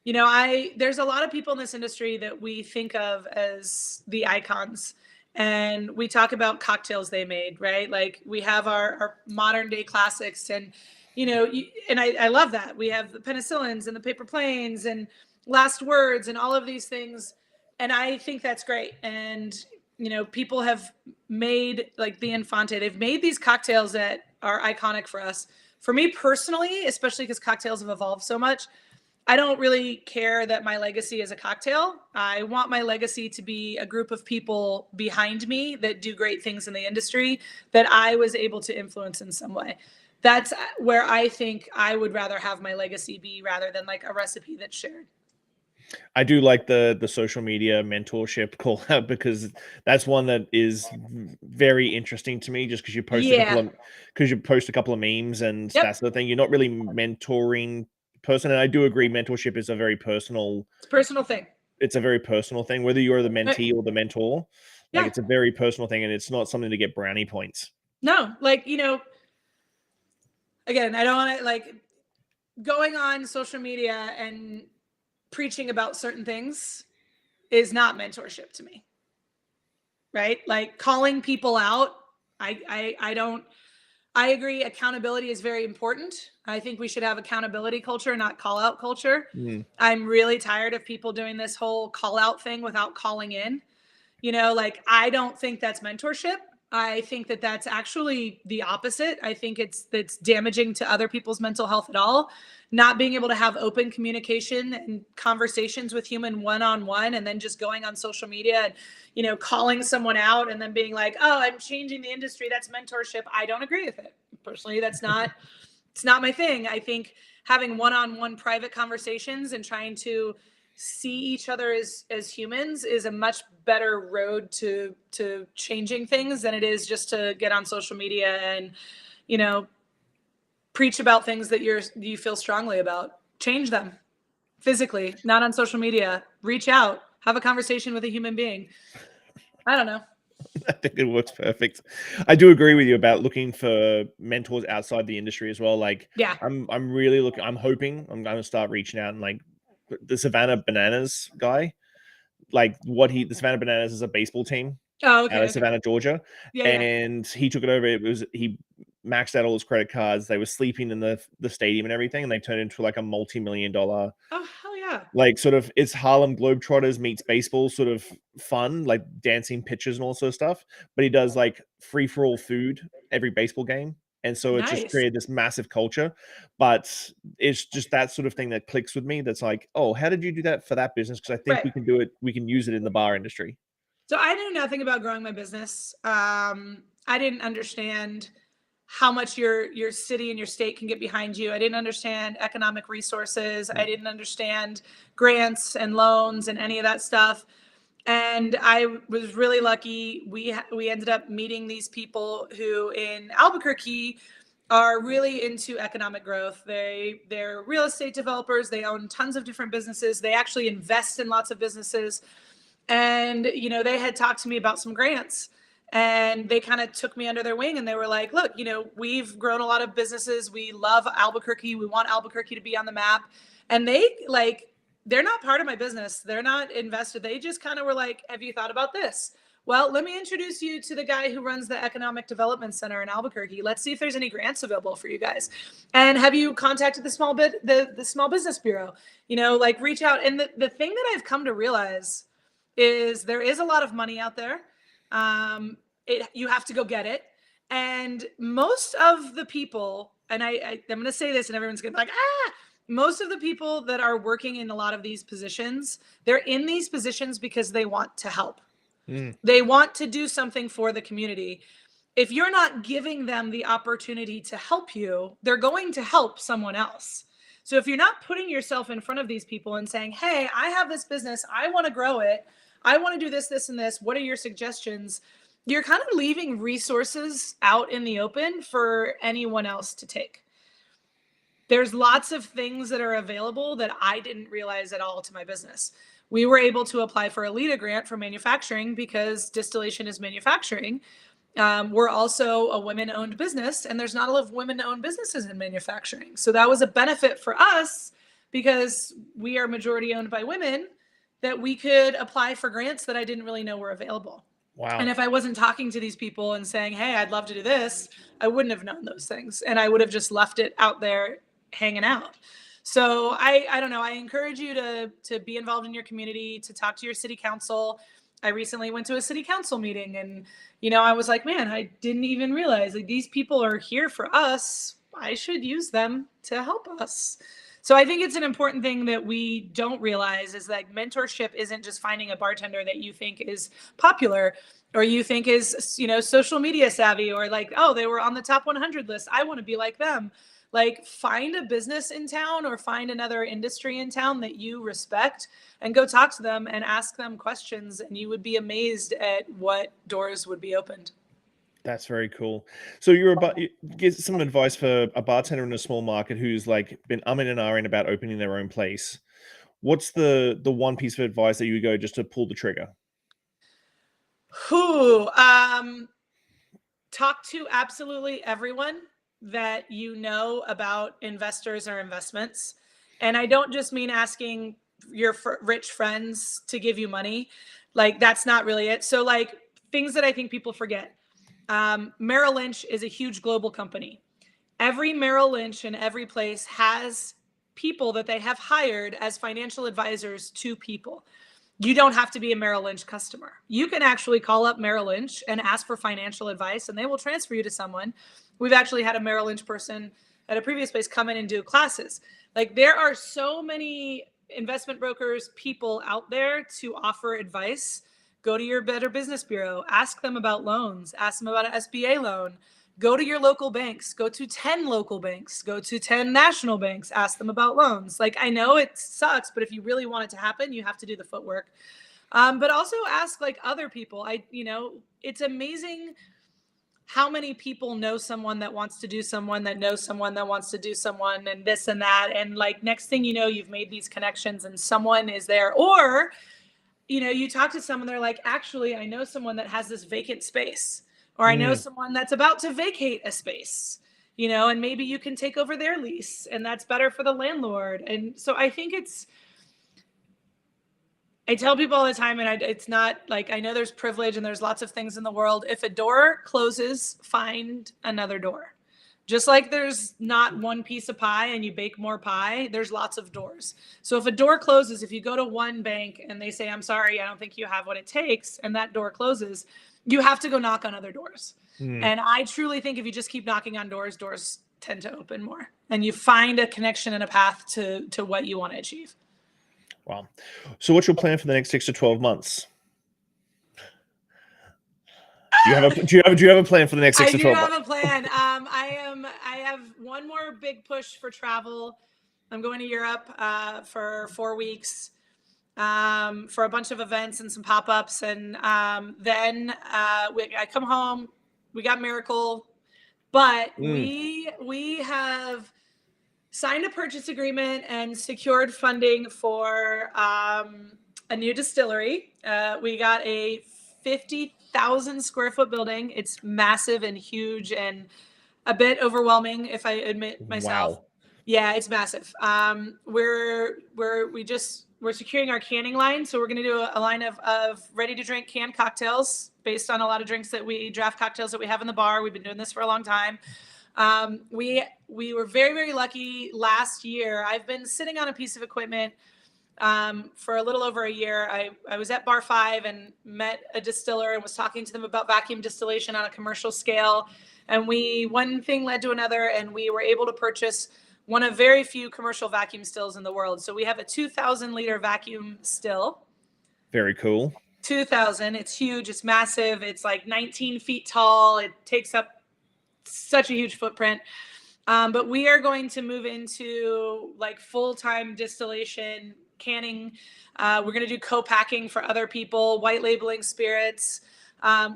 You know, there's a lot of people in this industry that we think of as the icons, and we talk about cocktails they made, right? Like we have our modern day classics, and, you know, and I love that. We have the penicillins and the paper planes and last words and all of these things. And I think that's great. And, you know, people have made, like the Infante, they've made these cocktails that are iconic for us. For me personally, especially because cocktails have evolved so much, I don't really care that my legacy is a cocktail. I want my legacy to be a group of people behind me that do great things in the industry that I was able to influence in some way. That's where I think I would rather have my legacy be, rather than like a recipe that's shared. I do like the social media mentorship call out, because that's one that is very interesting to me, just because you post a couple of memes and Yep. that sort of thing. You're not really mentoring person. And I do agree, mentorship is a very personal, It's a personal thing. It's a very personal thing, whether you're the mentee or the mentor. Like, Yeah. it's a very personal thing, and it's not something to get brownie points. No, like, you know, again, I don't want to, like, going on social media and preaching about certain things is not mentorship to me. Right? Like calling people out. I don't, I agree. Accountability is very important. I think we should have accountability culture, not call out culture. I'm really tired of people doing this whole call out thing without calling in. You know, like, I don't think that's mentorship. I think that that's actually the opposite. I think that's damaging to other people's mental health at all. Not being able to have open communication and conversations with human one-on-one, and then just going on social media and, you know, calling someone out and then being like, oh, I'm changing the industry, that's mentorship. I don't agree with it. Personally, it's not my thing. I think having one-on-one private conversations and trying to see each other as humans is a much better road to changing things than it is just to get on social media and, you know, preach about things that you feel strongly about. Change them physically, not on social media. Reach out, have a conversation with a human being. I don't know. I think it works perfect. I do agree with you about looking for mentors outside the industry as well. Like, Yeah. I'm really looking. I'm hoping I'm going to start reaching out, and like the Savannah Bananas guy, like the Savannah Bananas is a baseball team out of Savannah, Georgia, and he took it over. He maxed out all his credit cards. They were sleeping in the stadium and everything, and they turned into like a multi-million-dollar. Oh, hell yeah. Like, sort of, it's Harlem Globetrotters meets baseball sort of fun, like dancing pitches and all sort of stuff. But he does like free for all food every baseball game. And so it's just created this massive culture. But it's just that sort of thing that clicks with me. That's like, oh, how did you do that for that business? Because I think we can do it. We can use it in the bar industry. So I knew nothing about growing my business. I didn't understand how much your city and your state can get behind you. I didn't understand economic resources. I didn't understand grants and loans and any of that stuff. And I was really lucky. We ended up meeting these people who in Albuquerque are really into economic growth. They're real estate developers. They own tons of different businesses. They actually invest in lots of businesses. And, you know, they had talked to me about some grants, and they kind of took me under their wing, and they were like, look, you know, we've grown a lot of businesses. We love Albuquerque. We want Albuquerque to be on the map. And they're not part of my business. They're not invested. They just kind of were like, have you thought about this? Well, let me introduce you to the guy who runs the Economic Development Center in Albuquerque. Let's see if there's any grants available for you guys. And have you contacted the Small Business Bureau? You know, like, reach out. And the thing that I've come to realize is there is a lot of money out there. You have to go get it. And most of the people, and I'm going to say this and everyone's going to be like, most of the people that are working in a lot of these positions, they're in these positions because they want to help. They want to do something for the community. If you're not giving them the opportunity to help you, they're going to help someone else. So if you're not putting yourself in front of these people and saying, hey, I have this business, I want to grow it, I want to do this, this, and this, what are your suggestions? You're kind of leaving resources out in the open for anyone else to take. There's lots of things that are available that I didn't realize at all to my business. We were able to apply for a LEDA grant for manufacturing because distillation is manufacturing. We're also a women-owned business, and there's not a lot of women-owned businesses in manufacturing. So that was a benefit for us because we are majority owned by women, that we could apply for grants that I didn't really know were available. Wow. And if I wasn't talking to these people and saying, hey, I'd love to do this, I wouldn't have known those things. And I would have just left it out there hanging out. So I don't know. I encourage you to be involved in your community, to talk to your city council. I recently went to a city council meeting, and, you know, I was like, man, I didn't even realize, like, these people are here for us. I should use them to help us. So I think it's an important thing that we don't realize, is that mentorship isn't just finding a bartender that you think is popular or you think is, you know, social media savvy, or like, oh, they were on the top 100 list, I want to be like them. Like, find a business in town or find another industry in town that you respect and go talk to them and ask them questions, and you would be amazed at what doors would be opened. That's very cool. So give some advice for a bartender in a small market who's like been umming and ahhing about opening their own place. What's the one piece of advice that you would go just to pull the trigger? Talk to absolutely everyone that you know about investors or investments. And I don't just mean asking your rich friends to give you money. Like, that's not really it. So, like, things that I think people forget. Merrill Lynch is a huge global company. Every Merrill Lynch in every place has people that they have hired as financial advisors to people. You don't have to be a Merrill Lynch customer. You can actually call up Merrill Lynch and ask for financial advice, and they will transfer you to someone. We've actually had a Merrill Lynch person at a previous place come in and do classes. Like, there are so many investment brokers, people out there to offer advice. Go to your Better Business Bureau, ask them about loans, ask them about an SBA loan. Go to your local banks, go to 10 local banks, go to 10 national banks, ask them about loans. Like, I know it sucks, but if you really want it to happen, you have to do the footwork. But also ask, like, other people. It's amazing how many people know someone that wants to do someone that knows someone that wants to do someone, and this and that. And, like, next thing you know, you've made these connections and someone is there. Or, you know, you talk to someone, they're like, actually, I know someone that has this vacant space. Or I know someone that's about to vacate a space, you know, and maybe you can take over their lease, and that's better for the landlord. And so I think I tell people all the time, and it's not like, I know there's privilege and there's lots of things in the world. If a door closes, find another door. Just like there's not one piece of pie and you bake more pie, there's lots of doors. So if a door closes, if you go to one bank and they say, I'm sorry, I don't think you have what it takes, and that door closes, you have to go knock on other doors. And I truly think if you just keep knocking on doors, doors tend to open more, and you find a connection and a path to what you want to achieve. Wow. So what's your plan for the next 6 to 12 months? Do you have a plan for the next 6 to 12 months? I do have a plan. I have one more big push for travel. I'm going to Europe for 4 weeks for a bunch of events and some pop-ups. And then I come home. We got Miracle. But Mm. we have signed a purchase agreement and secured funding for a new distillery. We got a 50,000 square foot building. It's massive and huge and a bit overwhelming, if I admit myself. Wow. Yeah, it's massive. We're securing our canning line, so we're going to do a line of ready to drink canned cocktails based on a lot of draft cocktails that we have in the bar. We've been doing this for a long time. We were very, very lucky last year. I've been sitting on a piece of equipment for a little over a year. I was at Bar 5 and met a distiller and was talking to them about vacuum distillation on a commercial scale. And one thing led to another, and we were able to purchase one of very few commercial vacuum stills in the world. So we have a 2,000 liter vacuum still. Very cool. 2,000. It's huge. It's massive. It's like 19 feet tall. It takes up such a huge footprint. But we are going to move into like full-time distillation, canning. We're going to do co-packing for other people, white labeling spirits.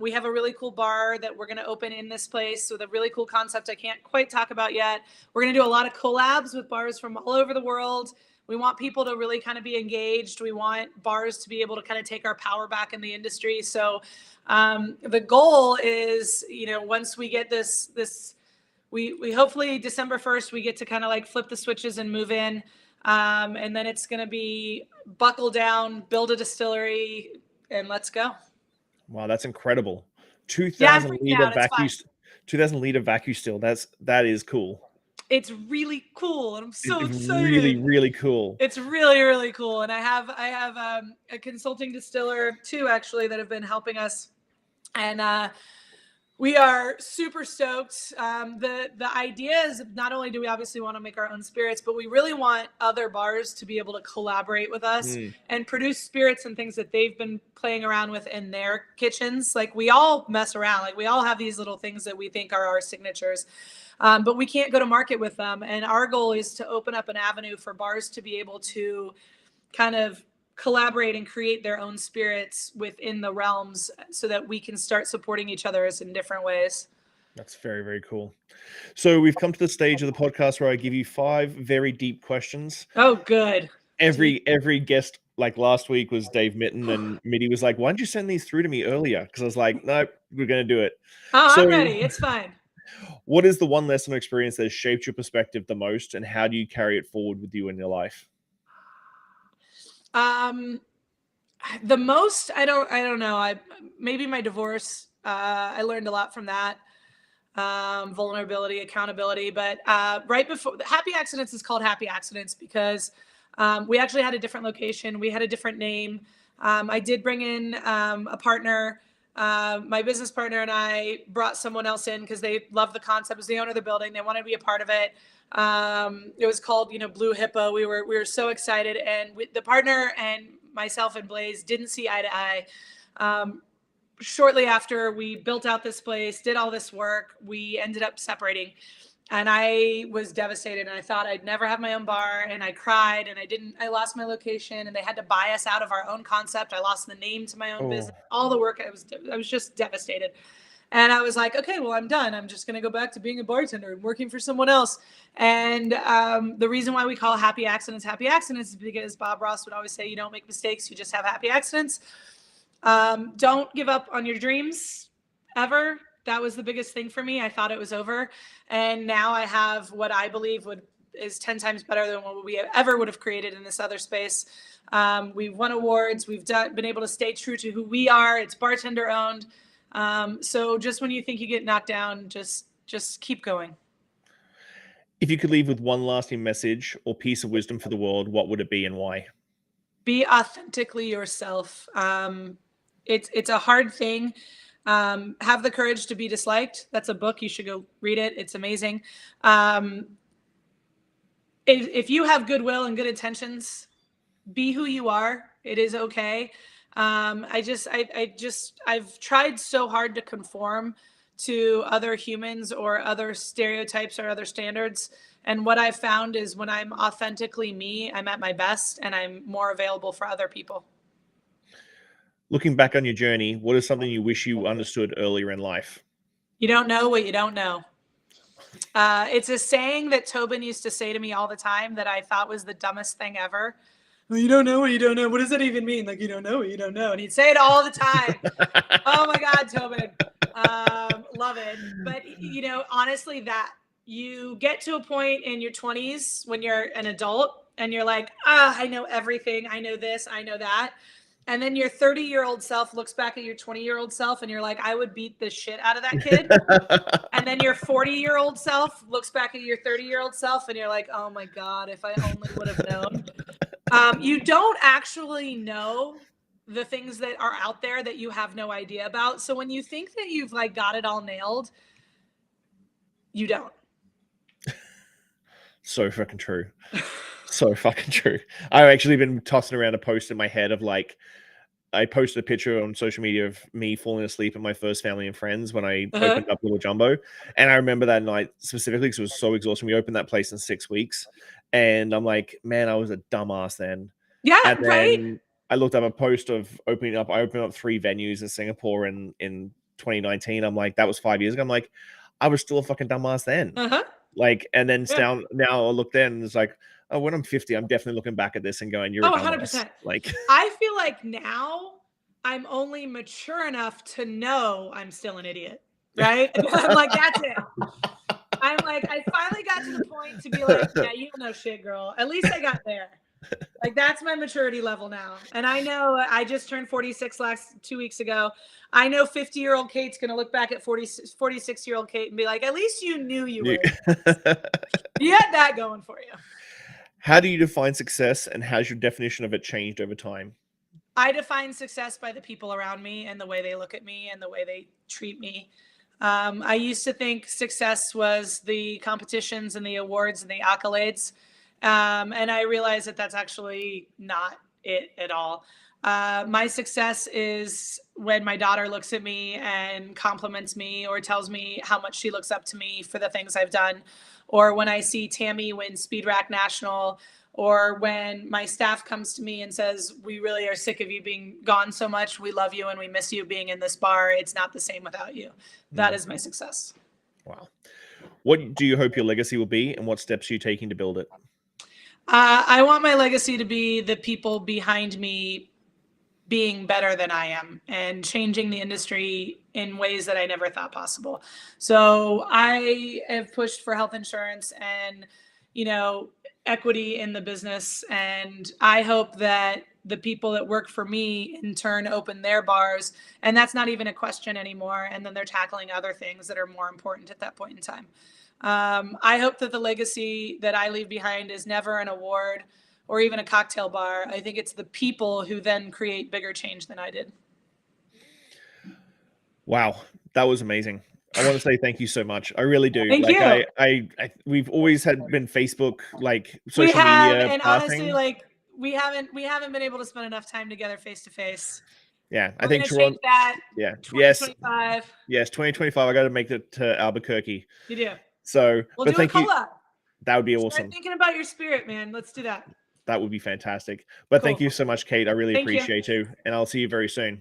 We have a really cool bar that we're going to open in this place with a really cool concept I can't quite talk about yet. We're going to do a lot of collabs with bars from all over the world. We want people to really kind of be engaged. We want bars to be able to kind of take our power back in the industry. So the goal is, once we get this, we hopefully December 1st, we get to kind of like flip the switches and move in. And then it's going to be buckle down, build a distillery, and let's go. Wow, that's incredible. 2,000 Yeah, I'm freaking liter out. It's vacuum, fine. 2,000 liter vacuum still. That is cool. It's really cool, and I'm so It's excited. really, really cool. It's really, really cool. And I have a consulting distiller too, actually, that have been helping us. And we are super stoked. The idea is not only do we obviously want to make our own spirits, but we really want other bars to be able to collaborate with us and produce spirits and things that they've been playing around with in their kitchens. Like we all mess around. Like we all have these little things that we think are our signatures. But we can't go to market with them. And our goal is to open up an avenue for bars to be able to kind of collaborate and create their own spirits within the realms so that we can start supporting each other in different ways. That's very, very cool. So we've come to the stage of the podcast where I give you 5 very deep questions. Oh, good. Every guest, like last week was Dave Mitten, and Mitty was like, "Why didn't you send these through to me earlier?" Because I was like, "Nope, we're going to do it." Oh, So I'm ready. It's fine. what is the one lesson or experience that has shaped your perspective the most, and how do you carry it forward with you in your life? The most, I don't know. Maybe my divorce. I learned a lot from that. Vulnerability, accountability. But right before Happy Accidents is called Happy Accidents because we actually had a different location. We had a different name. I did bring in a partner. My business partner and I brought someone else in because they loved the concept. It was the owner of the building. They wanted to be a part of it. It was called, Blue Hippo. We were so excited, and the partner and myself and Blaze didn't see eye to eye. Shortly after we built out this place, did all this work, we ended up separating. And I was devastated, and I thought I'd never have my own bar, and I cried, and I lost my location, and they had to buy us out of our own concept. I lost the name to my own business, all the work. I was just devastated. And I was like, okay, well, I'm done. I'm just going to go back to being a bartender and working for someone else. And the reason why we call happy accidents is because Bob Ross would always say, you don't make mistakes, you just have happy accidents. Don't give up on your dreams ever. That was the biggest thing for me. I thought it was over. And now I have what I believe is 10 times better than what we ever would have created in this other space. We've won awards. We've been able to stay true to who we are. It's bartender owned. So just when you think you get knocked down, just keep going. If you could leave with one lasting message or piece of wisdom for the world, what would it be and why? Be authentically yourself. It's a hard thing. Have the courage to be disliked. That's a book. You should go read it. It's amazing. If you have goodwill and good intentions, be who you are. It is okay. I've tried so hard to conform to other humans or other stereotypes or other standards. And what I've found is when I'm authentically me, I'm at my best and I'm more available for other people. Looking back on your journey, what is something you wish you understood earlier in life? You don't know what you don't know. It's a saying that Tobin used to say to me all the time that I thought was the dumbest thing ever. Well, you don't know what you don't know. What does that even mean? Like, you don't know what you don't know. And he'd say it all the time. Oh my God, Tobin. Love it. But, you know, honestly, that you get to a point in your 20s when you're an adult and you're like, I know everything. I know this, I know that. And then your 30-year-old self looks back at your 20-year-old self and you're like, I would beat the shit out of that kid. And then your 40-year-old self looks back at your 30-year-old self and you're like, oh my God, if I only would have known. You don't actually know the things that are out there that you have no idea about. So when you think that you've like got it all nailed, you don't. So fucking true. So fucking true. I've actually been tossing around a post in my head of like, I posted a picture on social media of me falling asleep at my first family and friends when I opened up Little Jumbo. And I remember that night specifically because it was so exhausting. We opened that place in 6 weeks. And I'm like, man, I was a dumbass then. Yeah, and then right. I looked up a post of opening up. I opened up 3 venues in Singapore in 2019. I'm like, that was 5 years ago. I'm like, I was still a fucking dumbass then. Like, and then now I look then and it's like, oh, when I'm 50, I'm definitely looking back at this and going, you're a dumbass. 100%. Like, I feel like now I'm only mature enough to know I'm still an idiot, right? I'm like, that's it. I'm like, I finally got to the point to be like, yeah, you don't know shit, girl. At least I got there. Like, that's my maturity level now. And I know I just turned 46 2 weeks ago. I know 50-year-old Kate's going to look back at 46-year-old Kate and be like, at least you knew you were. You had that going for you. How do you define success and has your definition of it changed over time? I define success by the people around me and the way they look at me and the way they treat me. I used to think success was the competitions and the awards and the accolades. And I realized that that's actually not it at all. My success is when my daughter looks at me and compliments me or tells me how much she looks up to me for the things I've done. Or when I see Tammy win Speed Rack National, or when my staff comes to me and says, we really are sick of you being gone so much. We love you and we miss you being in this bar. It's not the same without you. That is my success. Wow. What do you hope your legacy will be and what steps are you taking to build it? I want my legacy to be the people behind me being better than I am and changing the industry in ways that I never thought possible. So I have pushed for health insurance and, you know, equity in the business. And I hope that the people that work for me in turn open their bars. And that's not even a question anymore. And then they're tackling other things that are more important at that point in time. I hope that the legacy that I leave behind is never an award or even a cocktail bar. I think it's the people who then create bigger change than I did. Wow, that was amazing. I want to say thank you so much. I really do. Thank you. We've always been Facebook, like social media, and honestly, like we haven't been able to spend enough time together face to face. Yeah, I think Toronto. That. Yeah. 2025. Yes, 2025. I got to make it to Albuquerque. You do. So, we'll do a collab. That would be awesome. Start thinking about your spirit, man. Let's do that. That would be fantastic. But thank you so much, Kate. I really appreciate you. And I'll see you very soon.